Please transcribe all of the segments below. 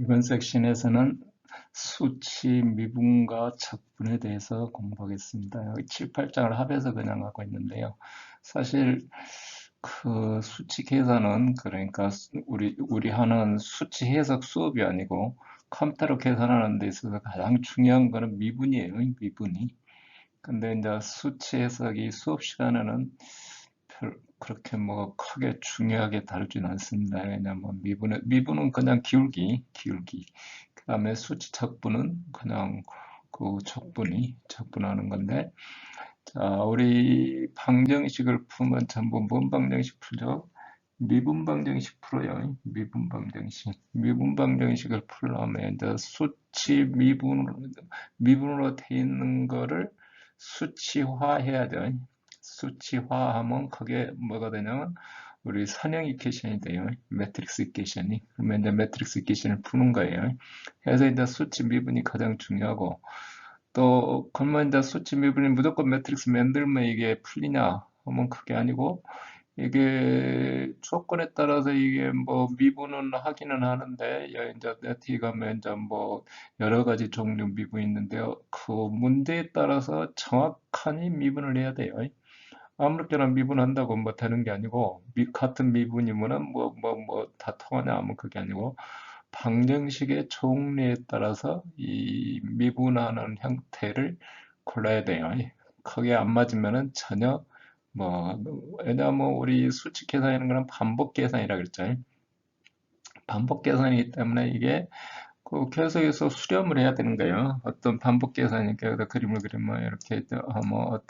이번 섹션에서는 수치, 미분과 척분에 대해서 공부하겠습니다. 7, 8장을 합해서 그냥 하고 있는데요. 사실 그 수치 계산은 그러니까 우리 하는 수치 해석 수업이 아니고 컴퓨터로 계산하는 데 있어서 가장 중요한 거는 미분이에요. 미분이. 근데 이제 수치 해석이 수업 시간에는 그렇게 뭐 크게 중요하게 다루지는 않습니다. 왜냐면 미분은 그냥 기울기. 그 다음에 수치 척분은 그냥 그 척분하는 건데, 자, 우리 방정식을 풀면 전부 뭔 방정식 풀죠? 미분 방정식 풀어요. 미분 방정식을 풀려면 이제 수치 미분으로 돼 있는 거를 수치화해야 돼. 수치화하면 그게 뭐가 되냐면 우리 선형 이퀘이션이 돼요. 매트릭스 이퀘이션이. 그러면 이제 매트릭스 이퀘이션을 푸는 거예요. 그래서 이제 수치 미분이 가장 중요하고, 또 그러면 이제 수치 미분이 무조건 매트릭스 만들면 이게 풀리냐 하면 그게 아니고, 이게 조건에 따라서 이게 뭐 미분은 하기는 하는데, 이제 네티 가면 이제 뭐 여러 가지 종류 미분이 있는데요. 그 문제에 따라서 정확하니 미분을 해야 돼요. 아무렇게나 미분한다고 뭐 되는 게 아니고, 같은 미분이면은 다 통하냐 하면 그게 아니고, 방정식의 종류에 따라서 이 미분하는 형태를 골라야 돼요. 그게 안 맞으면은 전혀 뭐, 왜냐면 우리 수치 계산하는 거는 반복 계산이라 그랬죠. 반복 계산이기 때문에 이게 그 계속해서 수렴을 해야 되는 거예요. 어떤 반복 계산이니까 여기다 그림을 그리면 이렇게 뭐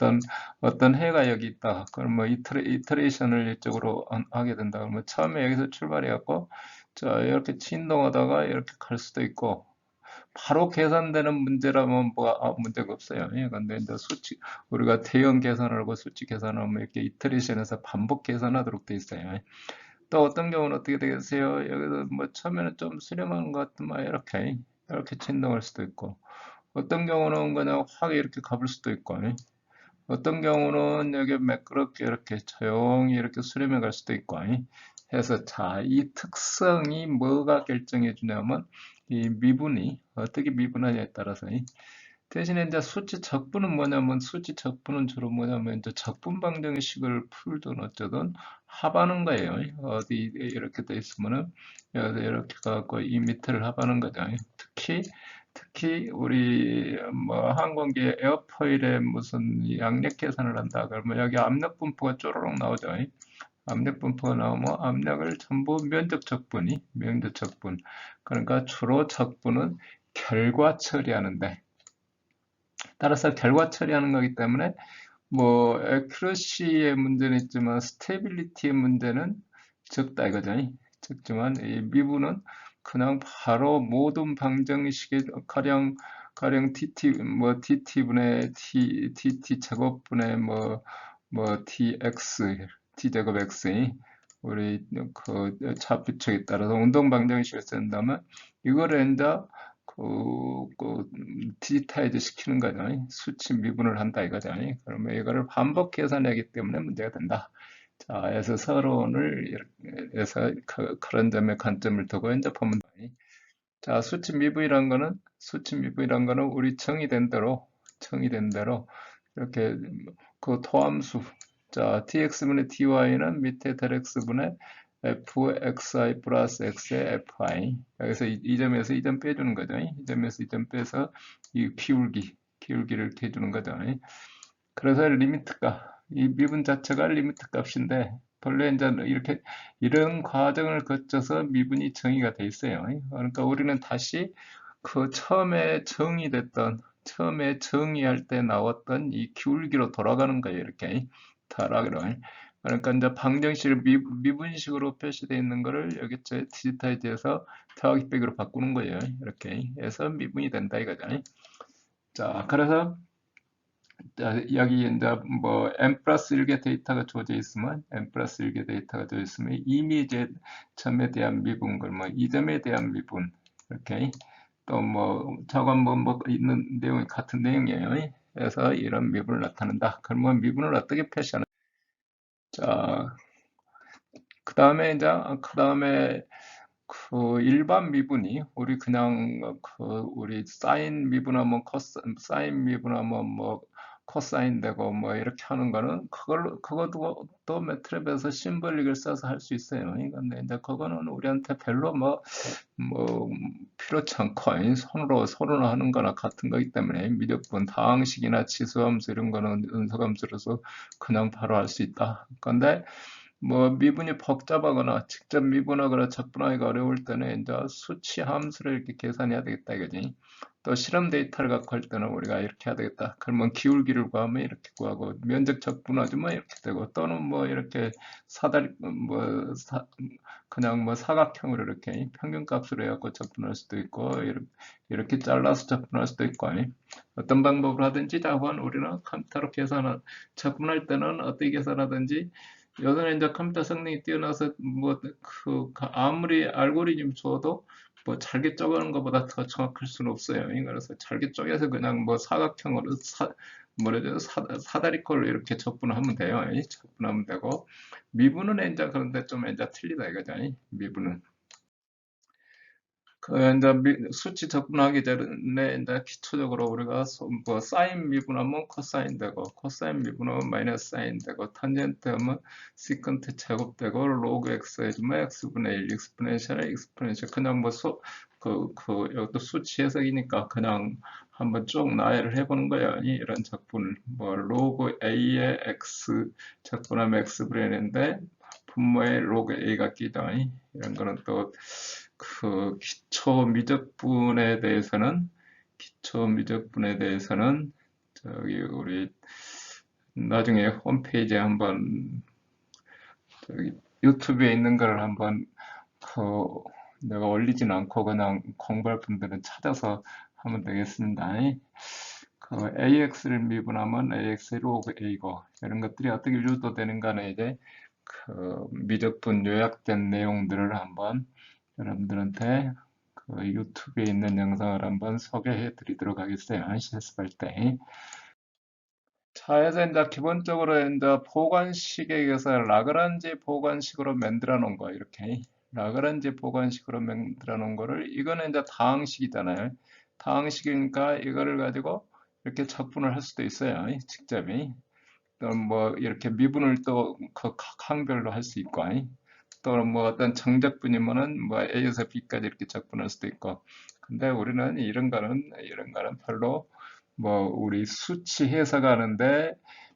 어떤 해가 여기 있다. 그럼 뭐 이터레이션을 이쪽으로 하게 된다. 그러면 처음에 여기서 출발해 갖고 자 이렇게 진동하다가 이렇게 갈 수도 있고, 바로 계산되는 문제라면 문제가 없어요. 예, 근데 이제 우리가 대형 계산을 하고 수치 계산을 하면 이렇게 이터레이션에서 반복 계산하도록 돼 있어요. 또 어떤 경우는 어떻게 되겠어요? 여기서 뭐 처음에는 좀 수렴한 것 같으면 이렇게 진동할 수도 있고, 어떤 경우는 그냥 확 이렇게 가볼 수도 있고, 어떤 경우는 여기 매끄럽게 이렇게 조용히 이렇게 수렴해 갈 수도 있고, 해서 자, 이 특성이 뭐가 결정해 주냐면 이 미분이 어떻게 미분하냐에 따라서 대신에 이제 수치 적분은 주로 뭐냐면 이제 적분 방정식을 풀든 어쩌든 합하는 거예요. 어디 이렇게 돼 있으면은 여기서 이렇게 갖고 이 밑을 합하는 거죠. 특히 우리 뭐 항공기 에어포일에 무슨 양력 계산을 한다 그러면 여기 압력 분포가 쪼로록 나오죠. 압력 분포가 나오면 압력을 전부 면적 적분. 그러니까 주로 적분은 결과 처리하는데, 따라서 결과 처리하는 거기 때문에 뭐 액큐러시의 문제는 있지만 스테빌리티의 문제는 적다 이거죠. 적지만 이 미분은 그냥 바로 모든 방정식의 가령 dt분의 dt 제곱분의 t 제곱 x 우리 그 좌표축에 따라서 운동 방정식을 쓴다면 이거를 이제 디지타이즈 시키는 거죠. 수치 미분을 한다 이거죠. 그러면 이거를 반복 계산하기 때문에 문제가 된다. 자, 그래서 서론을 이렇게 해서 그런 점에 관점을 두고 이제 보면 돼. 자, 수치 미분이란 거는 우리 정의된 대로 이렇게 그 토함수, 자, tx분의 ty는 밑에 del x분의 fxi 플러스 x의 fi. 여기서 이 점에서 이 점 빼주는 거죠. 이 점에서 이 점 빼서 이 기울기를 이렇게 해주는 거죠. 그래서 이 미분 자체가 리미트 값인데, 본래 이제 이런 과정을 거쳐서 미분이 정의가 돼 있어요. 그러니까 우리는 다시 그 처음에 정의할 때 나왔던 이 기울기로 돌아가는 거예요. 이렇게 타락을. 그러니까 이제 방정식을 미분식으로 표시되어 있는 거를 여기 디지타이즈해서 더하기 빼기로 바꾸는 거예요. 이렇게 해서 미분이 된다 이거죠. 자, 그래서 자, 여기 이제 뭐 n 플러스 1개 데이터가 주어져 있으면 이미 이제 점에 대한 미분, 뭐 이 점에 대한 미분 이렇게 또 뭐 저건 뭐 있는 내용이 같은 내용이에요. 그래서 이런 미분을 나타낸다. 그러면 미분을 어떻게 표시하는? 자, 그 다음에 그 일반 미분이 우리 그냥 그 우리 사인 미분하면 사인 미분하면 뭐 코사인 되고 뭐 이렇게 하는 거는 그것도 또 매트랩에서 심벌릭을 써서 할 수 있어요. 근데 이제 그거는 우리한테 별로 뭐 필요치 않고 손으로 하는 거나 같은 거기 때문에 미적분 다항식이나 치수함수 이런 거는 음수함수로서 그냥 바로 할 수 있다. 근데 뭐 미분이 복잡하거나 직접 미분하거나 적분하기가 어려울 때는 이제 수치 함수를 이렇게 계산해야 되겠다 이거지. 또 실험 데이터를 갖고 할 때는 우리가 이렇게 해야 되겠다. 그러면 기울기를 구하면 이렇게 구하고 면적 적분하지만 이렇게 되고 또는 뭐 이렇게 사다리 그냥 뭐 사각형으로 이렇게 평균값으로 해갖고 적분할 수도 있고 이렇게 잘라서 적분할 수도 있고 어떤 방법을 하든지 자원 우리는 컴퓨터로 적분할 때는 어떻게 계산하든지 요새는 이제 컴퓨터 성능이 뛰어나서 아무리 알고리즘 줘도 뭐 잘게 쪼개는 것보다 더 정확할 수는 없어요. 그래서 잘게 쪼개서 그냥 뭐 사각형으로 뭐라죠 사다리꼴로 이렇게 적분하면 돼요. 적분하면 되고 미분은 이제 그런데 좀 이제 틀리다 이거죠. 미분은. 그 이제 수치 접근하기 전에 이제 기초적으로 우리가 뭐 사인 미분하면 코사인 되고 코사인 미분하면 마이너스 사인 되고 탄젠트 하면 시컨트 제곱 되고 로그 x 해주면 x분의 1 익스포넨셜 그냥 이것도 수치 해석이니까 그냥 한번 쭉 나열을 해보는 거예요. 이런 적분을 뭐 로그 a의 x 적분하면 x분의 1인데 분모에 로그 a가 끼죠. 이런 거는 또 그 기초 미적분에 대해서는 저기 우리 나중에 홈페이지에 한번 저기 유튜브에 있는 걸 한번 그 내가 올리진 않고 그냥 공부할 분들은 찾아서 하면 되겠습니다. 그 AX를 미분하면 AX의 로그 A고 이런 것들이 어떻게 유도되는가는 이제 그 미적분 요약된 내용들을 한번 여러분들한테 그 유튜브에 있는 영상을 한번 소개해 드리도록 하겠어요. 실습할 때. 자, 그래서 이제 기본적으로 이제 보관식에 의해서 라그란지 보관식으로 만들어 놓은 거, 이렇게. 라그란지 보관식으로 만들어 놓은 거를, 이거는 이제 다항식이잖아요. 다항식이니까 이거를 가지고 이렇게 적분을 할 수도 있어요. 직접이. 또 뭐 이렇게 미분을 또 그 각 항별로 할 수 있고, 또는 뭐 어떤 정적분이면은 뭐 A에서 B까지 이렇게 적분할 수도 있고. 근데 우리는 이런 거는 별로 뭐 우리 수치 해석하는데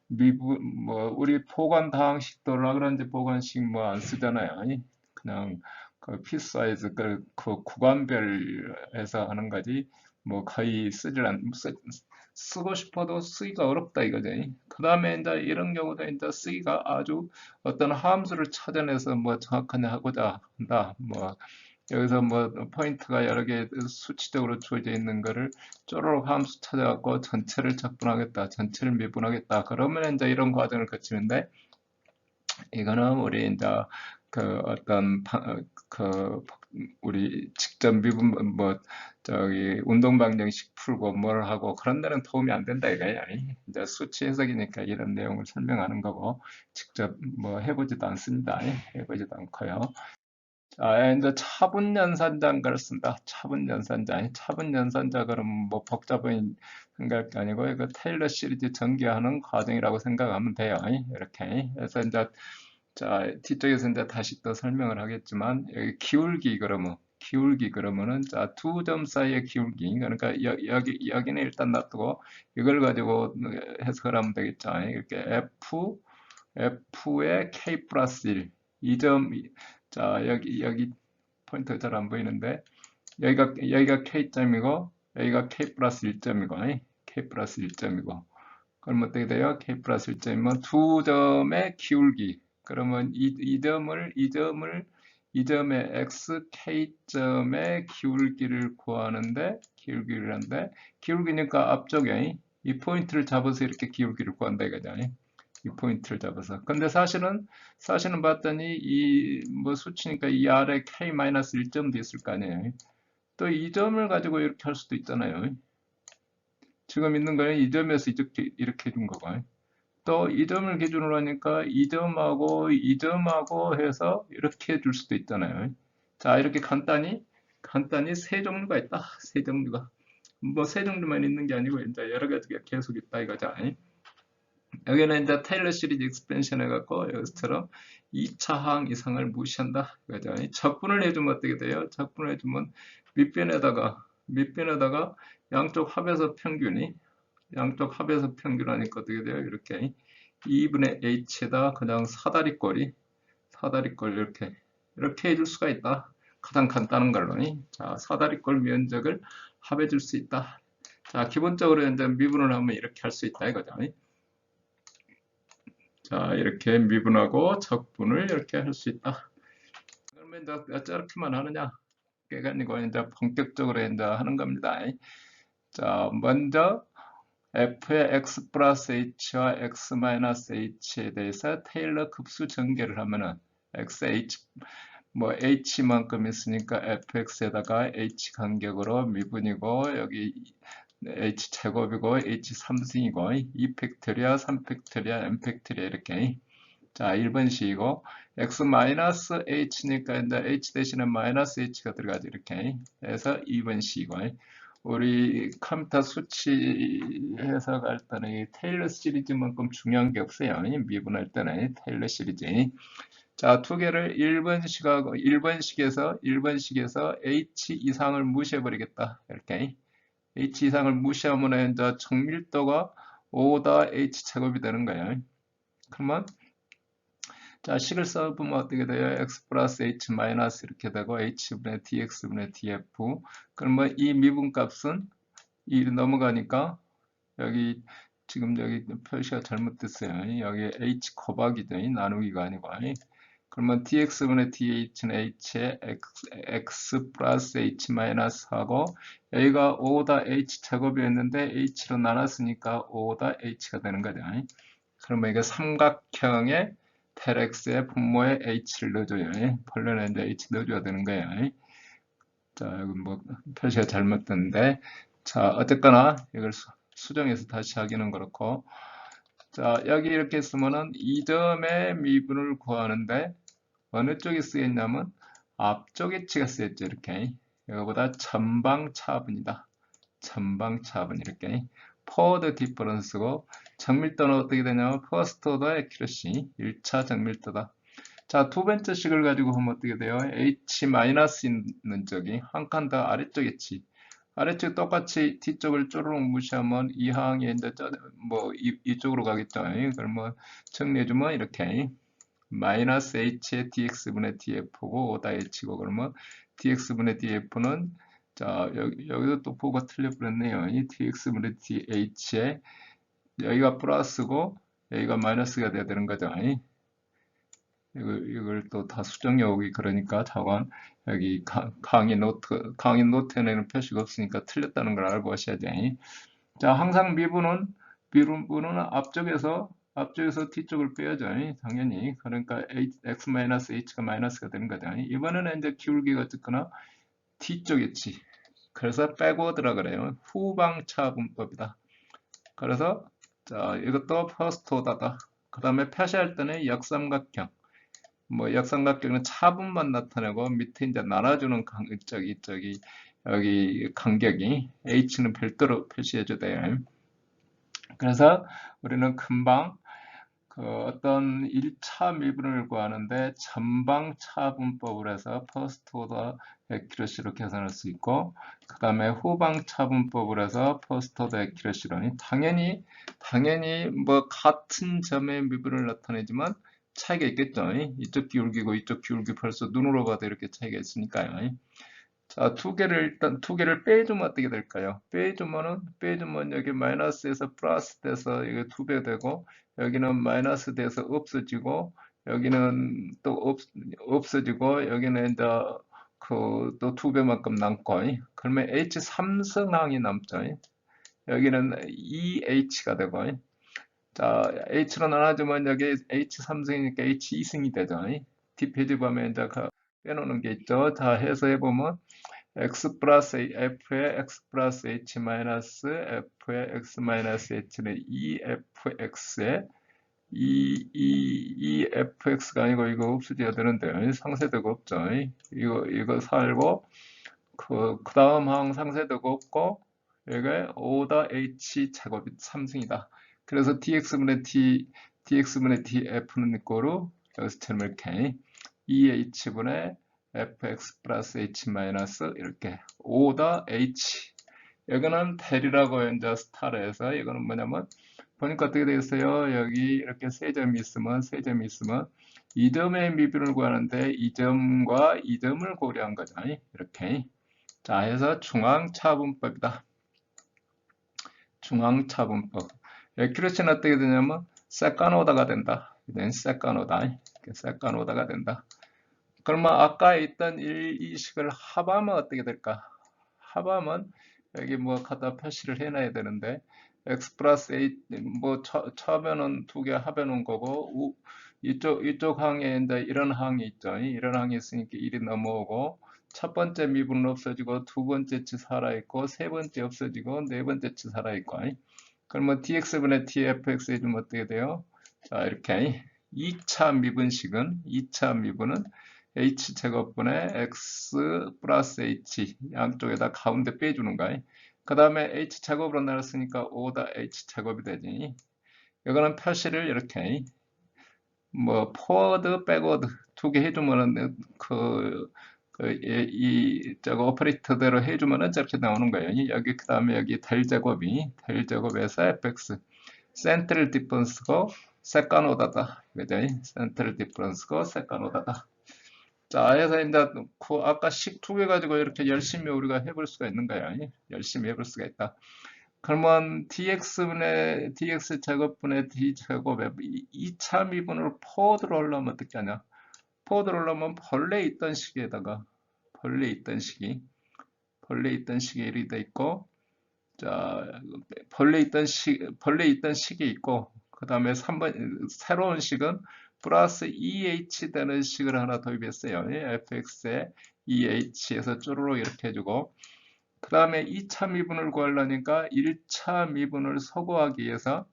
우리 보관 다항식도 라그란지 보관식 뭐 안 쓰잖아요. 그냥 그 피스와이즈 그 구간별에서 하는 거지 뭐 거의 쓰고 싶어도 쓰기가 어렵다 이거지. 그 다음에 이제 이런 경우도 이제 쓰기가 아주 어떤 함수를 찾아내서 뭐 정확하게 하고자 한다. 뭐 여기서 뭐 포인트가 여러 개 수치적으로 주어져 있는 거를 쪼로록 함수 찾아갖고 전체를 적분하겠다, 전체를 미분하겠다. 그러면 이제 이런 과정을 거치는데 이거는 우리 이제 그 어떤 우리 직접 미분 뭐 저기 운동 방정식 풀고 뭘 하고 그런 데는 도움이 안 된다 이거야. 이제 수치 해석이니까 이런 내용을 설명하는 거고 직접 뭐 해보지도 않습니다. 해보지도 않고요. 자, 이제 차분연산자 그렇습니다. 차분연산자 그러면 뭐 복잡한 생각할 게 아니고 이거 테일러 시리즈 전개하는 과정이라고 생각하면 돼요. 이렇게. 그래서 이제 자, 뒤쪽에서 이제 다시 또 설명을 하겠지만 여기 기울기 그러면은 자, 두 점 사이의 기울기 그러니까 여기는 일단 놔두고 이걸 가지고 해석을 하면 되겠죠. 이렇게 F의 K 플러스 1 이 점 자, 여기 포인트가 잘 안 보이는데 여기가 K점이고 여기가 K 플러스 1점이고 K 플러스 1점이고 그럼 어떻게 돼요? K 플러스 1점이면 두 점의 기울기 그러면 이 점의 x K점의 기울기를 구하는데 기울기니까 앞쪽에 이 포인트를 잡아서 이렇게 기울기를 구한다 이거죠. 이 포인트를 잡아서. 근데 사실은 봤더니 이 뭐 수치니까 이 아래 K-1점도 있을 거 아니에요. 또 이 점을 가지고 이렇게 할 수도 있잖아요. 지금 있는 거는 이 점에서 이렇게 해준 거고. 또 이 점을 기준으로 하니까 이 점하고 해서 이렇게 해줄 수도 있잖아요. 자, 이렇게 간단히 세 종류가 있다. 세 종류가. 뭐 세 종류만 있는 게 아니고 이제 여러 가지가 계속 있다 이거죠. 여기는 이제 테일러 시리즈 익스펜션 해갖고 여기서처럼 2차 항 이상을 무시한다 이거죠. 적분을 해주면 어떻게 돼요? 적분을 해주면 밑변에다가 양쪽 합에서 평균하니까 어떻게 돼요? 이렇게 2분의 h에다 그냥 사다리꼴 이렇게 해줄 수가 있다. 가장 간단한 걸로. 자, 사다리꼴 면적을 합해줄 수 있다. 자, 기본적으로 이제 미분을 하면 이렇게 할 수 있다 이거죠. 자, 이렇게 미분하고 적분을 이렇게 할 수 있다. 그러면 이제 저렇게만 하느냐? 그게 아니고 이제 본격적으로 이제 하는 겁니다. 자, 먼저 f의 x 플러스 h와 x 마이너스 h에 대해서 테일러 급수 전개를 하면은 h 뭐 h만큼 있으니까 fx에다가 h 간격으로 미분이고 여기 h 제곱이고 h 3승이고 2 팩토리아 3 팩토리아 n 팩토리아 이렇게 자 1번식이고 x 마이너스 h니까 이제 h 대신에 마이너스 h가 들어가죠 이렇게 해서 2번식이고 우리 컴퓨터 수치 해석할 때는 이 테일러 시리즈만큼 중요한 게 없어요. 미분할 때는 테일러 시리즈. 자, 두 개를 1번식에서 h 이상을 무시해 버리겠다. 이렇게 h 이상을 무시하면 이제 정밀도가 5다 h 제곱이 되는 거예요. 그러면 자, 식을 써보면 어떻게 돼요? x 플러스 h 마이너스 이렇게 되고 h분의 dx분의 df 그러면 이 미분값은 1 넘어가니까 여기 지금 여기 표시가 잘못됐어요. 여기 h 곱하기죠. 나누기가 아니고 그러면 dx분의 dh는 h에 x 플러스 h 마이너스 하고 여기가 5다 h 제곱이었는데 h로 나눴으니까 5다 h가 되는 거죠. 그러면 이게 삼각형의 텔x의 분모에 h를 넣어줘요. 본래는 이제 h 넣어줘야 되는 거예요. 자, 여기 뭐 표시가 잘못됐는데 자, 어쨌거나 이걸 수정해서 다시 하기는 그렇고 자, 여기 이렇게 쓰면은 이 점의 미분을 구하는데 어느 쪽에 쓰였냐면 앞쪽 위치가 쓰였죠. 이렇게 이거보다 전방 차분이다. 전방 차분 이렇게 forward difference고 정밀도는 어떻게 되냐면 first order accuracy 1차 정밀도다. 자, 두 번째 식을 가지고 보면 어떻게 돼요? h 마이너스 있는 쪽이 한 칸 더 아래쪽 있지. 아래쪽 똑같이 뒤쪽을 쪼르륵 무시하면 이 항이 이제 뭐 이쪽으로 가겠죠. 그러면 정리해주면 이렇게 마이너스 h의 dx분의 df고 5다 h고 그러면 dx분의 df는 자 여기도 또 보고 틀려버렸네요. 이 dx분의 dh에 여기가 플러스고 여기가 마이너스가 돼야 되는 거죠. 이걸 또 다 수정해 오기 그러니까 자관 여기 강의 노트에는 표시가 없으니까 틀렸다는 걸 알고 하셔야죠. 자, 항상 미분은 앞쪽에서 뒤쪽을 빼야죠. 당연히. 그러니까 x-h가 마이너스가 되는 거죠. 이번에는 이제 기울기가 어쨌거나 뒤쪽이지. 그래서 백워드라 그래요. 후방차분법이다. 그래서 자, 이것도 퍼스트 오다다. 그 다음에 표시할 때는 역삼각형. 뭐 역삼각형은 차분만 나타내고 밑에 이제 나눠주는 여기 간격이 h는 별도로 표시해줘야 돼요. 그래서 우리는 금방 그 어떤 1차 미분을 구하는데 전방 차분법을 해서 퍼스트 오더 액큐러시로 계산할 수 있고 그 다음에 후방 차분법을 해서 퍼스트 오더 액큐러시로 당연히 뭐 같은 점의 미분을 나타내지만 차이가 있겠죠. 이쪽 기울기고 이쪽 기울기 벌써 눈으로 봐도 이렇게 차이가 있으니까요. 자, 두 개를 빼주면 어떻게 될까요? 빼주면 여기 마이너스에서 플러스 돼서 이게 2배 되고, 여기는 마이너스 돼서 없어지고, 여기는 또 없어지고, 여기는 이제 또 2배만큼 남고, 그러면 H 3승항이 남죠. 여기는 2H가 되고, 자, H로 나눠주면 여기 H 3승이니까 H 2승이 되죠. 뒷페이지 보면 이제 빼놓는 게 있죠. 자, 해서 해보면, x 플러스 f의 x 플러스 h 마이너스 f의 x 마이너스 h는 2fx에 이 fx가 아니고 이거 흡수되어야 되는데 상세도가 없죠. 이거 살고 그 다음 항 상세도가 없고 이게 5다 h 제곱이 3승이다. 그래서 dx분의 df는 이꼬르 여기서 term 이렇게 2h분의 fx 플러스 h 마이너스 이렇게 5다 h. 여기는 델이라고 이제 스타를 해서 이거는 뭐냐면 보니까 어떻게 되겠어요? 여기 이렇게 세 점이 있으면 이 점의 미분을 구하는데 이 점과 이 점을 고려한 거죠. 이렇게. 자, 해서 중앙차분법이다. 중앙차분법. 액큐레이시는 어떻게 되냐면 세카노다가 된다. 세카노다. 세카노다가 된다. 그러면 아까 있던 1, 2식을 합하면 어떻게 될까? 합하면 여기 뭐 갖다 표시를 해놔야 되는데 x 플러스 a 뭐 처음에는 두 개 합해놓은 거고 이쪽 항에 이제 이런 항이 있죠. 이런 항이 있으니까 1이 넘어오고 첫 번째 미분은 없어지고 두 번째 치 살아있고 세 번째 없어지고 네 번째 치 살아있고 그러면 dx분의 dfx 해주면 어떻게 돼요? 자 이렇게 2차 미분은 h제곱분의 x 플러스 h 양쪽에다 가운데 빼주는 거야. 그 다음에 h제곱으로 나눴으니까 5다 h제곱이 되지. 이거는 표시를 이렇게 뭐 포워드, 백워드 두 개 해주면은 저거 오퍼레이터대로 해주면은 저렇게 나오는 거예요. 여기 그 다음에 여기 델 제곱에서 fx 센트럴 디퍼런스고 세컨오다다. 그죠? 센트럴 디퍼런스고 세컨오다다. 자, 해서 이제 아까 식 두 개 가지고 이렇게 열심히 우리가 해볼 수가 있는 거야. 열심히 해볼 수가 있다. 그러면 dx 제곱분의 d 제곱에 2차 미분으로 포워드로 올라오면 어떻게 하냐? 포워드로 올라오면 벌레 있던 식에다가 벌레 있던 식이 이렇게 돼 있고, 자 벌레 있던 식이 있고, 그 다음에 3번 새로운 식은 플러스 EH 되는 식을 하나 도입했어요. fx에 EH에서 쪼르륵 이렇게 해주고, 그 다음에 2차 미분을 구하려니까 1차 미분을 소거하기 위해서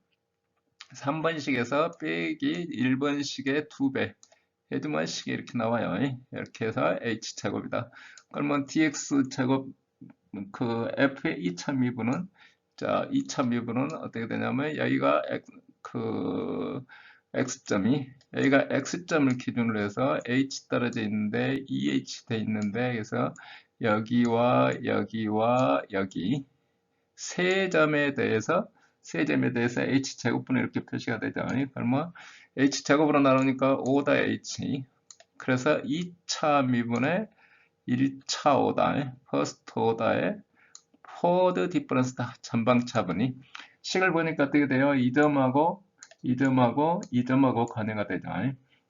3번식에서 빼기 1번식의 2배 해주면 식이 이렇게 나와요. 이렇게 해서 h제곱이다. 그러면 dx제곱 f의 2차 미분은 자 2차 미분은 어떻게 되냐면 여기가 x점이 여기가 x점을 기준으로 해서 h 떨어져 있는데 2h 돼 있는데 그래서 여기와 여기 세 점에 대해서 h제곱분의 이렇게 표시가 되죠. 그러면 h제곱으로 나누니까 5다 h 그래서 2차 미분의 1차 오다 퍼스트 오다의 포워드 디퍼런스다. 전방차분이 식을 보니까 어떻게 돼요? 이 점하고 관해가 되죠.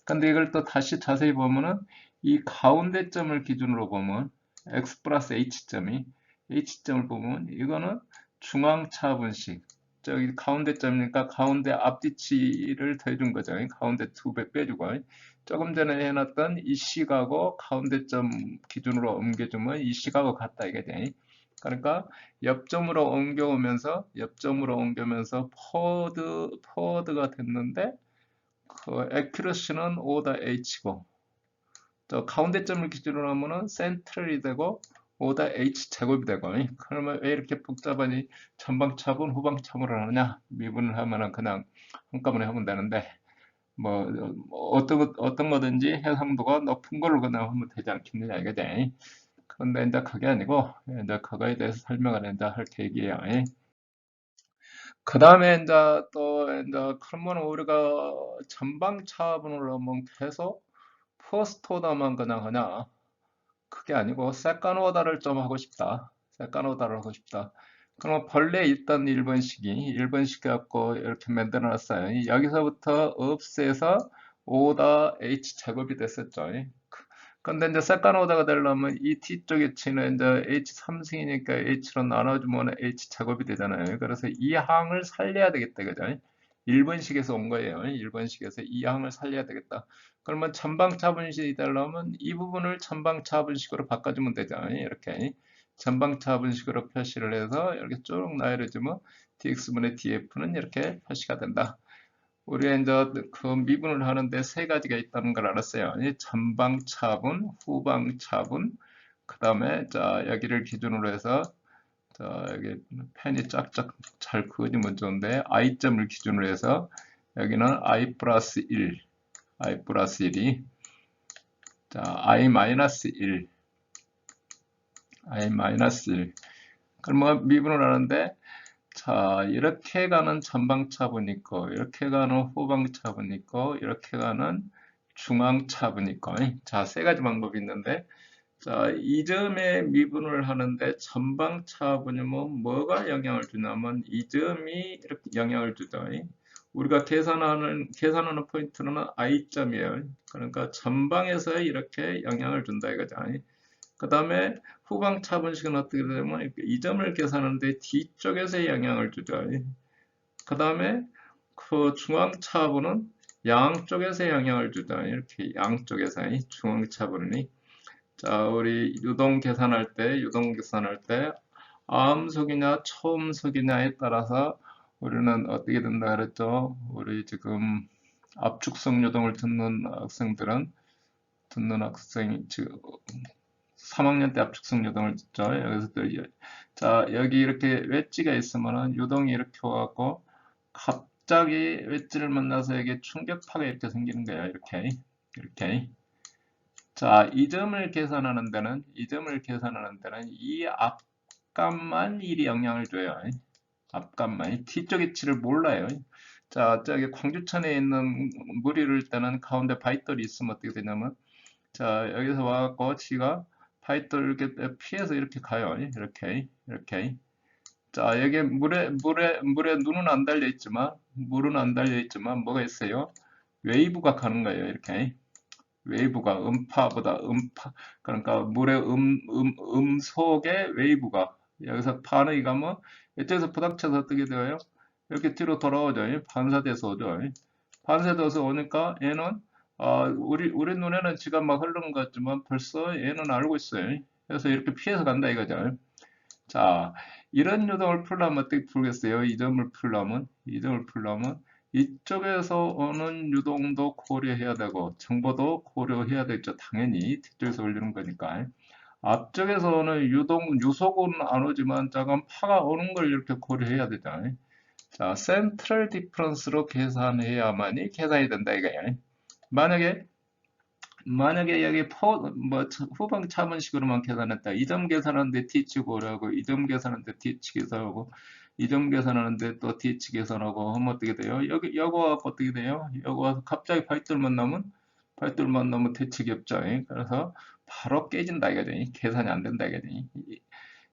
근데 이걸 또 다시 자세히 보면은 이 가운데 점을 기준으로 보면 x 플러스 h점을 보면 이거는 중앙차분식 저기 가운데 점이니까 가운데 앞뒤치를 더해준 거죠. 가운데 2배 빼주고 조금 전에 해놨던 이 식하고 가운데 점 기준으로 옮겨주면 이 식하고 같다 이게 돼. 그러니까 옆점으로 옮겨오면서 포워드가 됐는데 그 액큐러시는 5다 h고 또 가운데 점을 기준으로 하면은 센트럴이 되고 5다 h 제곱이 되고 그러면 왜 이렇게 복잡하니 전방차분 후방차분을 하느냐 미분을 하면은 그냥 한꺼번에 하면 되는데 뭐 어떤 거든지 해상도가 높은 걸로 그냥 하면 되지 않겠느냐 이거지. 그런데 이제 그게 아니고 이제 그거에 대해서 설명을 이제 할 계획이에요. 그 다음에 이제 또 이제 그러면 우리가 전방 차분을 하면 계속 퍼스트 오더만 그냥 하냐? 그게 아니고 세컨 오더를 좀 하고 싶다. 세컨 오더를 하고 싶다. 그러면 본래 있던 1번식이 갖고 이렇게 만들어 놨어요. 여기서부터 없애서 오더 h 제곱이 됐었죠. 근데 이제 세컨 오더가 되려면 이 뒤쪽에 치는 이제 h3승이니까 h로 나눠주면 h 제곱이 되잖아요. 그래서 이 항을 살려야 되겠다, 그죠? 1번식에서 온 거예요. 1번식에서 이 항을 살려야 되겠다. 그러면 전방차분식이 되려면 이 부분을 전방차분식으로 바꿔주면 되죠. 이렇게 전방차분식으로 표시를 해서 이렇게 쭉 나열해주면 dx분의 df는 이렇게 표시가 된다. 우리가 이제 그 미분을 하는데 세 가지가 있다는 걸 알았어요. 이 전방 차분, 후방 차분, 그 다음에 자 여기를 기준으로 해서 자 여기 펜이 짝짝 잘 그어지면 좋은데 i점을 기준으로 해서 여기는 i 플러스 1, i 플러스 1이 자 i 마이너스 1, i 마이너스 1. 그러면 미분을 하는데 자, 이렇게 가는 전방차분이 있고, 이렇게 가는 후방차분이 있고, 이렇게 가는 중앙차분이 있고, 자, 세 가지 방법이 있는데, 자, 이 점에 미분을 하는데 전방차분이면 뭐가 영향을 주냐면 이 점이 이렇게 영향을 주죠. 우리가 계산하는 포인트는 i점이에요. 그러니까 전방에서 이렇게 영향을 준다 이거죠. 그 다음에 후방 차분식은 어떻게 되냐면 이 점을 계산하는데 뒤쪽에서 영향을 주죠. 그 다음에 그 중앙 차분은 양쪽에서 영향을 주죠. 이렇게 양쪽에서 중앙 차분이 자 우리 유동 계산할 때 암속이냐 초음속이냐에 따라서 우리는 어떻게 된다 그랬죠? 우리 지금 압축성 유동을 듣는 학생이 지금 3학년 때 압축성 유동을 듣죠. 여기서 또 자 여기 이렇게 웨지가 있으면은 유동이 이렇게 와갖고 갑자기 웨지를 만나서 이게 충격파가 이렇게 생기는 거예요. 이렇게. 자, 이 점을 계산하는 데는 이 앞값만 일이 영향을 줘요. 앞값만. 뒤쪽 위치를 몰라요. 자, 저기 광주천에 있는 물이 흐를 때는 가운데 바위돌이 있으면 어떻게 되냐면 자, 여기서 와갖고 지가 바위돌 이렇게 피해서 이렇게 가요. 이렇게. 자, 여기 물에 눈은 안 달려 있지만, 물은 안 달려 있지만, 뭐가 있어요? 웨이브가 가는 거예요. 이렇게. 웨이브가 그러니까 물의 속에 웨이브가, 여기서 반응이 가면, 이쪽에서 부닥쳐서 어떻게 돼요? 이렇게 뒤로 돌아오죠. 반사돼서 오죠. 반사돼서 오니까 얘는 우리 눈에는 지가 막 흐르는 것 같지만 벌써 얘는 알고 있어요. 그래서 이렇게 피해서 간다 이거죠. 자, 이런 유동을 풀려면 어떻게 풀겠어요? 이 점을 풀려면 이쪽에서 오는 유동도 고려해야 되고 정보도 고려해야 되죠. 당연히 뒤쪽에서 올리는 거니까. 앞쪽에서 오는 유속은 안 오지만 작은 파가 오는 걸 이렇게 고려해야 되잖아요. 자, 센트럴 디퍼런스로 계산해야만이 계산이 된다 이거예요. 만약에 여기 후방 차분식으로만 계산했다. 이 점 계산하는데 t치 고려하고, 이 점 계산하는데 t치 계산하고, 이 점 계산하는데 또 t치 계산하고 하면 어떻게 돼요? 여거가 어떻게 돼요? 여거가 갑자기 발돌만 나면 대책이 없죠. 그래서 바로 깨진다 이거죠. 계산이 안 된다 이거죠.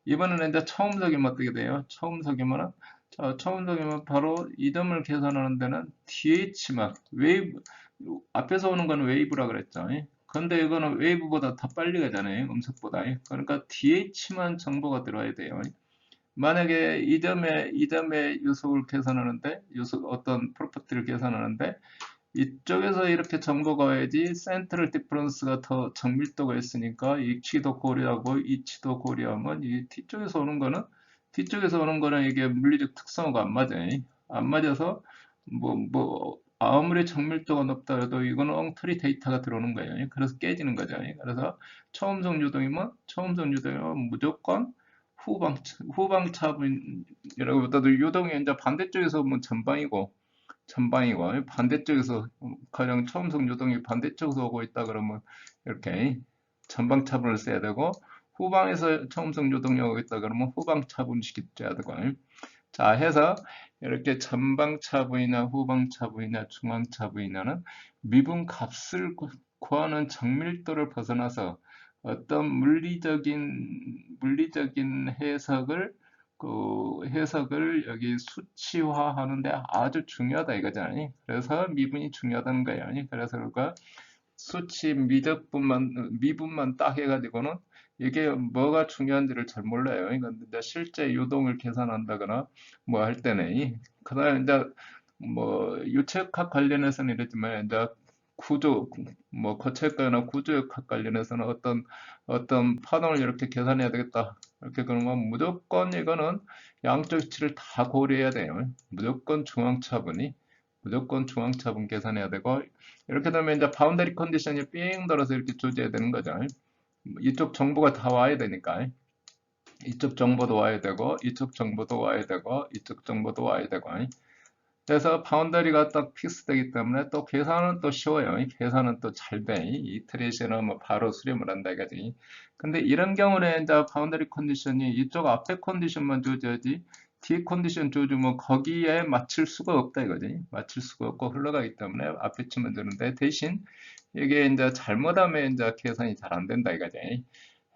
이번에는 이제 처음석이면 어떻게 돼요? 처음석이면 바로 이 점을 계산하는 데는 dh만 앞에서 오는 거는 웨이브라 그랬죠. 근데 이거는 웨이브보다 더 빨리 가잖아요. 음속보다. 그러니까 dh만 정보가 들어야 돼요. 만약에 이 점의 유속을 계산하는데 어떤 프로퍼티를 계산하는데 이쪽에서 이렇게 정보가 와야지 센트럴 디퍼런스가 더 정밀도가 있으니까 이 치도 고려하고 이 치도 고려하면 이 뒤쪽에서 오는 거는 이게 물리적 특성하고 안 맞아요. 안 맞아서 아무리 정밀도가 높다 해도 이거는 엉터리 데이터가 들어오는 거예요. 그래서 깨지는 거죠. 그래서 처음성 유동이면 무조건 후방 차분이라고보다도 유동이 이제 반대쪽에서 오면 전방이고 반대쪽에서 가령 처음성 유동이 반대쪽에서 오고 있다 그러면 이렇게 전방 차분을 써야 되고 후방에서 처음성 유동이 오고 있다 그러면 후방 차분식 써야 되고 자 해서 이렇게 전방 차분이나 후방 차분이나 중앙 차분이냐는 미분 값을 구하는 정밀도를 벗어나서 어떤 물리적인 해석을 여기 수치화하는데 아주 중요하다 이거잖아요. 그래서 미분이 중요하다는 거예요. 그래서 우리가 수치 미분만 딱 해가지고는 이게 뭐가 중요한지를 잘 몰라요. 그러니까 실제 유동을 계산한다거나 뭐 할 때는 그다음에 이제 뭐 유체역학 관련해서는 이랬지만 이제 거체과나 구조역학 관련해서는 어떤 파동을 이렇게 계산해야 되겠다. 이렇게 그러면 무조건 이거는 양적 수치를 다 고려해야 돼요. 무조건 중앙 차분이 무조건 중앙차분 계산해야 되고, 이렇게 되면 이제 바운더리 컨디션이 삥 돌아서 이렇게 조져야 되는 거죠. 이쪽 정보가 다 와야 되니까. 이쪽 정보도 와야 되고, 이쪽 정보도 와야 되고, 이쪽 정보도 와야 되고. 그래서 바운더리가 딱 픽스되기 때문에 또 계산은 또 쉬워요. 계산은 또 잘 돼. 이터레이션은 뭐 바로 수렴을 한다 이거지. 근데 이런 경우는 이제 바운더리 컨디션이 이쪽 앞에 컨디션만 조져야지 뒤 컨디션 조주면 거기에 맞출 수가 없다 이거지. 맞출 수가 없고 흘러가기 때문에 앞에 치면 되는데 대신 이게 이제 잘못하면 이제 계산이 잘 안 된다 이거지.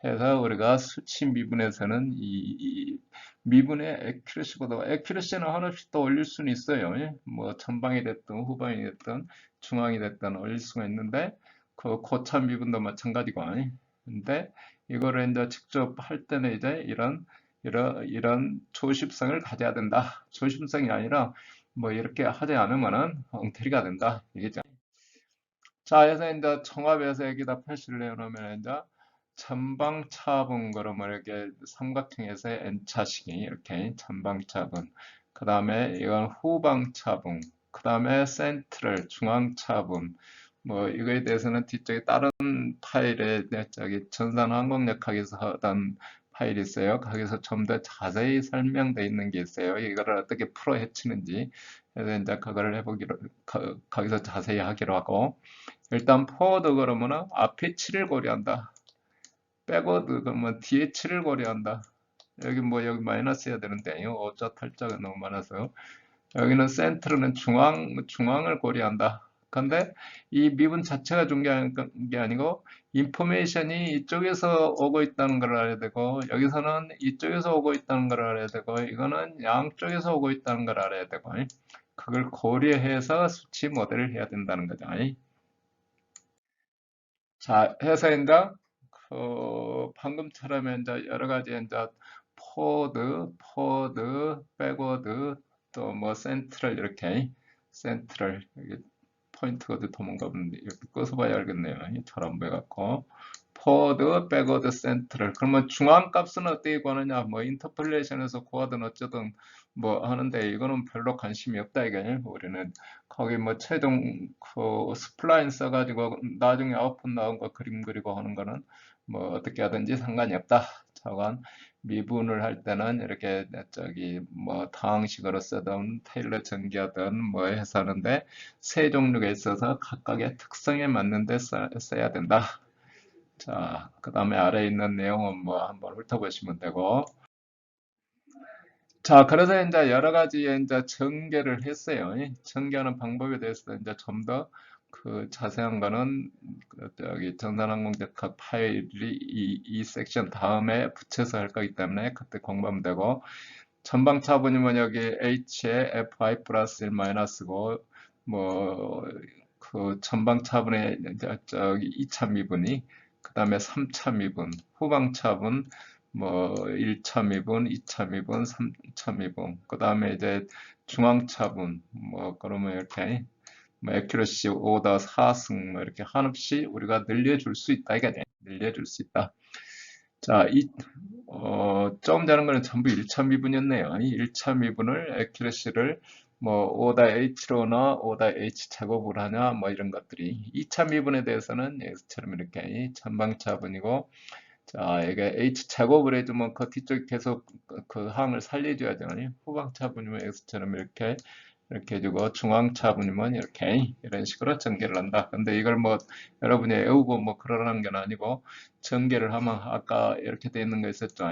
해서 우리가 수치 미분에서는 이 미분의 액큐러시보다 액큐러시는 하나씩 더 올릴 수는 있어요. 뭐 전방이 됐든 후방이 됐든 중앙이 됐든 올릴 수가 있는데 그 고차 미분도 마찬가지고. 근데 이거를 이제 직접 할 때는 이제 이런 조심성을 가져야 된다. 조심성이 아니라 뭐 이렇게 하지 않으면은 엉터리가 된다. 이게죠. 자, 그래서 이제 종합해서 여기다 표시를 해놓으면 이제 전방차분 그러면 이렇게 삼각형에서의 n차식이 이렇게 전방차분, 그 다음에 이건 후방차분, 그 다음에 센트럴 중앙차분. 뭐 이거에 대해서는 뒤쪽에 다른 파일에 저기 전산항공역학에서 하던 파일이 있어요. 거기서 좀 더 자세히 설명되어 있는 게 있어요. 이거를 어떻게 풀어 헤치는지. 그래서 이제 그거를 해보기로 거기서 자세히 하기로 하고, 일단 포워드 그러면은 앞에 7을 고려한다. 백워드 그러면 뒤에 7을 고려한다. 여기 마이너스 해야 되는데 어쩌 탈자가 너무 많아서 여기는 센트로는 중앙을 고려한다. 근데 이 미분 자체가 중요한 게 아니고 인포메이션이 이쪽에서 오고 있다는 걸 알아야 되고 여기서는 이쪽에서 오고 있다는 걸 알아야 되고 이거는 양쪽에서 오고 있다는 걸 알아야 되고 그걸 고려해서 수치 모델을 해야 된다는 거죠. 자, 해서 이제 방금처럼 이제 여러 가지 이제 포워드, 백워드, 또 뭐 센트럴 이렇게 센트럴 여기 포인트가 어디 도망가 보는데 이렇게 꺼서 봐야 알겠네요. 잘 안 보여갖고 포워드, 백워드, 센트럴. 그러면 중앙 값은 어떻게 구하느냐? 뭐 인터폴레이션에서 구하든 어쩌든 뭐 하는데 이거는 별로 관심이 없다 이게. 우리는 거기 뭐 최종 그 스플라인 써가지고 나중에 아웃풋 나온 거 그림 그리고 하는 거는 뭐 어떻게 하든지 상관이 없다. 저건 미분을 할 때는 이렇게 저기 뭐 다항식으로 쓰든 테일러 전개하든 뭐 해서 하는데 세 종류가 있어서 각각의 특성에 맞는데 써야 된다. 자, 그 다음에 아래에 있는 내용은 뭐 한번 훑어보시면 되고. 자, 그래서 이제 여러 가지 이제 전개를 했어요. 전개하는 방법에 대해서 이제 좀 더 그 자세한 거는 저기 정산항공대학 파일이 이 섹션 다음에 붙여서 할 거기 때문에 그때 공부하면 되고 전방차분이면 여기 h에 fi 플러스 1 마이너스고 뭐 그 전방차분의 저기 2차 미분이 그 다음에 3차 미분 후방차분 뭐 1차 미분, 2차 미분, 3차 미분, 그 다음에 이제 중앙차분, 뭐 그러면 이렇게 뭐 액큐러시 오더 4승 뭐 이렇게 한없이 우리가 늘려줄 수 있다 이게 늘려줄 수 있다. 자, 조금 전에 거는 전부 1차 미분이었네요. 이 1차 미분을 액큐러시를 뭐 오다 h로나 오다 h 제곱을 하냐 뭐 이런 것들이 2차 미분에 대해서는 여기서처럼 이렇게 전방차분이고 자, 이게 h 제곱을 해주면 그 뒤쪽 계속 그 항을 살려줘야죠. 후방차분이면 x처럼 이렇게 해주고 중앙차분이면 이렇게 이런 식으로 전개를 한다. 근데 이걸 뭐 여러분이 외우고 뭐 그러라는 건 아니고 전개를 하면 아까 이렇게 돼 있는 거 있었죠.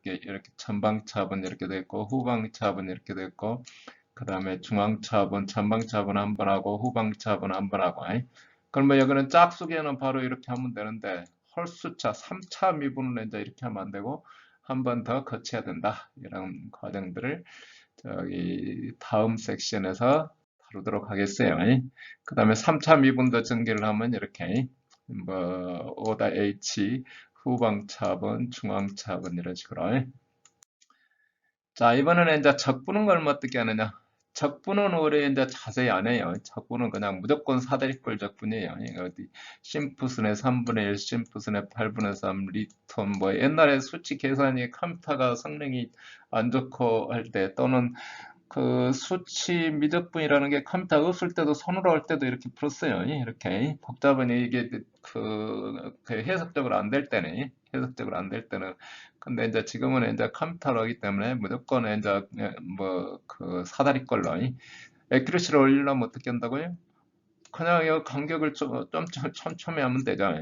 이렇게 전방차분 이렇게 돼 있고 후방차분 이렇게 돼 있고 그 다음에 중앙차분, 전방차분 한 번 하고 후방차분 한 번 하고 그러면 여기는 짝수계는 바로 이렇게 하면 되는데 홀수차 3차 미분은 이제 이렇게 하면 안 되고 한 번 더 거쳐야 된다. 이런 과정들을 저기 다음 섹션에서 다루도록 하겠어요. 그 다음에 3차 미분도 전개를 하면 이렇게 뭐 오다 H 후방차분, 중앙차분 이런 식으로. 자, 이번에는 이제 적분은 걸 어떻게 하느냐. 적분은 우리 이제 자세히 안 해요. 적분은 그냥 무조건 사다리꼴 적분이에요. 이거 어디 심프순의 3분의 1, 심프순의 8분의 3, 리톤 뭐 옛날에 수치 계산이 컴퓨터가 성능이 안 좋고 할 때 또는 그 수치 미적분이라는 게 컴퓨터 없을 때도 손으로 할 때도 이렇게 풀었어요. 이렇게 복잡은 이게 그 해석적으로 안 될 때는 해석적으로 안 될 때는 근데 이제 지금은 이제 컴퓨터로 하기 때문에 무조건 이제 뭐 그 사다리 걸로 에큐레시를 올리려면 어떻게 한다고요? 그냥 이 간격을 좀 촘촘히 하면 되죠.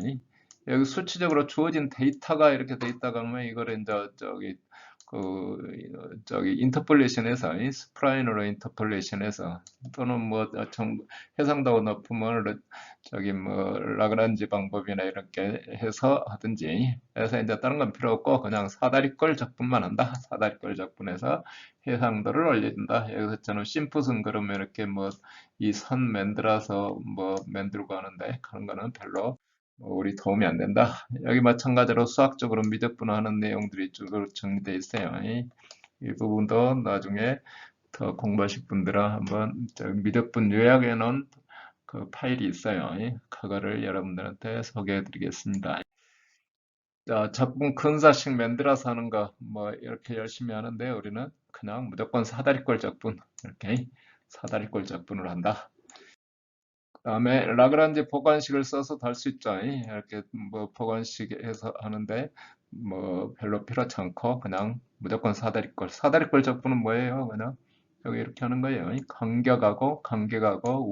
여기 수치적으로 주어진 데이터가 이렇게 돼 있다 그러면 이거를 이제 저기 인터폴레이션해서 스프라인으로 인터폴레이션해서 또는 뭐 해상도가 높으면 저기 뭐 라그란지 방법이나 이렇게 해서 하든지 해서 이제 다른 건 필요 없고 그냥 사다리꼴 적분만 한다. 사다리꼴 적분해서 해상도를 올려준다. 여기서 저는 심풋은 그러면 이렇게 뭐 이 선 만들어서 뭐 만들고 하는데 그런 거는 별로 우리 도움이 안 된다. 여기 마찬가지로 수학적으로 미적분하는 내용들이 쭉 정리되어 있어요. 이 부분도 나중에 더 공부하실 분들은 한번 미적분 요약해 놓은 그 파일이 있어요. 그거를 여러분들한테 소개해 드리겠습니다. 자, 적분 근사식 만들어서 하는 거 뭐 이렇게 열심히 하는데 우리는 그냥 무조건 사다리꼴 적분 이렇게 사다리꼴 적분을 한다. 그다음에 라그란지 보관식을 써서도 할 수 있죠. 이렇게 뭐 보관식에서 하는데 뭐 별로 필요치 않고 그냥 무조건 사다리꼴. 사다리꼴 적분은 뭐예요? 그냥 여기 이렇게 하는 거예요. 간격하고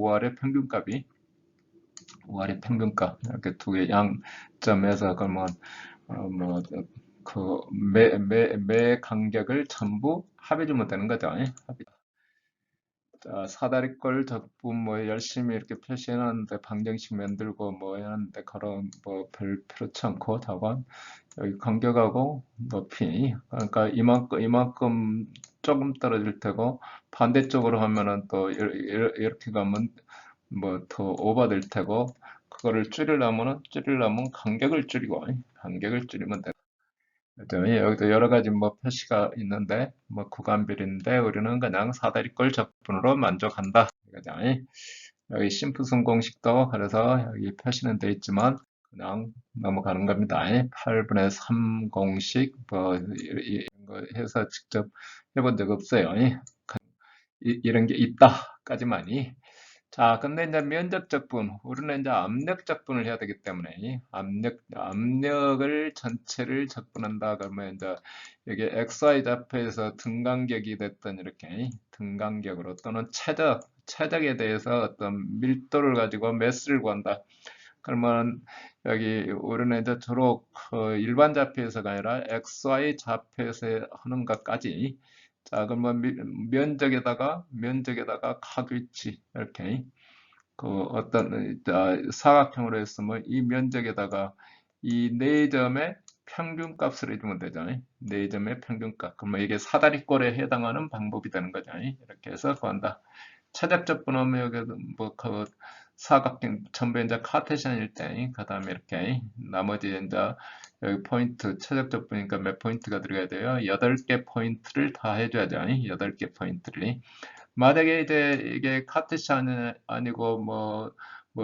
우아래 평균값이 우아래 평균값 이렇게 두 개 양점에서 그러면 매 간격을 전부 합해주면 되는 거죠. 합의. 자, 사다리꼴 적분 뭐 열심히 이렇게 표시해놨는데 방정식 만들고 뭐 해놨는데 그런 뭐 별 필요치 않고 저건 여기 간격하고 높이 그러니까 이만큼 조금 떨어질 테고 반대쪽으로 하면은 또 이렇게 가면 뭐 더 오버될 테고 그거를 줄이려면 간격을 줄이면 돼. 여기도 여러 가지 뭐 표시가 있는데 뭐 구간별인데 우리는 그냥 사다리꼴 적분으로 만족한다. 그죠? 여기 심플슨 공식도 그래서 여기 표시는 돼 있지만 그냥 넘어가는 겁니다. 8분의 3 공식 뭐 이런 거 해서 직접 해본 적 없어요. 이런 게 있다까지만이. 자, 근데 이제 면적적분, 우리는 이제 압력적분을 해야 되기 때문에 압력을 전체를 적분한다 그러면 이제 여기 XY 좌표에서 등간격이 됐던 이렇게 등간격으로 또는 최적에 대해서 어떤 밀도를 가지고 매스를 구한다. 그러면 여기 우리는 이제 주로 그 일반 좌표에서가 아니라 XY 좌표에서 하는 것까지 자, 그러면 면적에다가 각위치 이렇게 그 어떤 사각형으로 했으면 이 면적에다가 이 네 점의 평균값을 해주면 되죠. 네 점의 평균값. 그러면 이게 사다리꼴에 해당하는 방법이 되는 거죠. 이렇게 해서 구한다. 최적적분하면 여기 뭐그 사각형 전부 이제 카테시안일 때, 그 다음에 이렇게 나머지 이제 여기 포인트 최적적분이니까 몇 포인트가 들어가야 돼요? 8개 포인트를 다 해줘야죠. 8개 포인트를. 만약에 이제 이게 카테시안이 아니고 뭐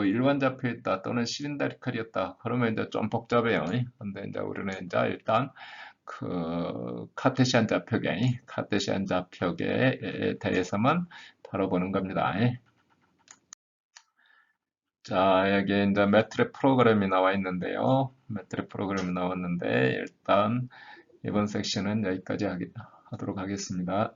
일반 좌표였다 또는 실린다리컬이었다 그러면 이제 좀 복잡해요. 근데 이제 우리는 이제 일단 그 카테시안 좌표에 대해서만 다뤄보는 겁니다. 자, 여기 이제 매트릭 프로그램이 나와 있는데요. 매트릭 프로그램이 나왔는데 일단 이번 섹션은 여기까지 하도록 하겠습니다.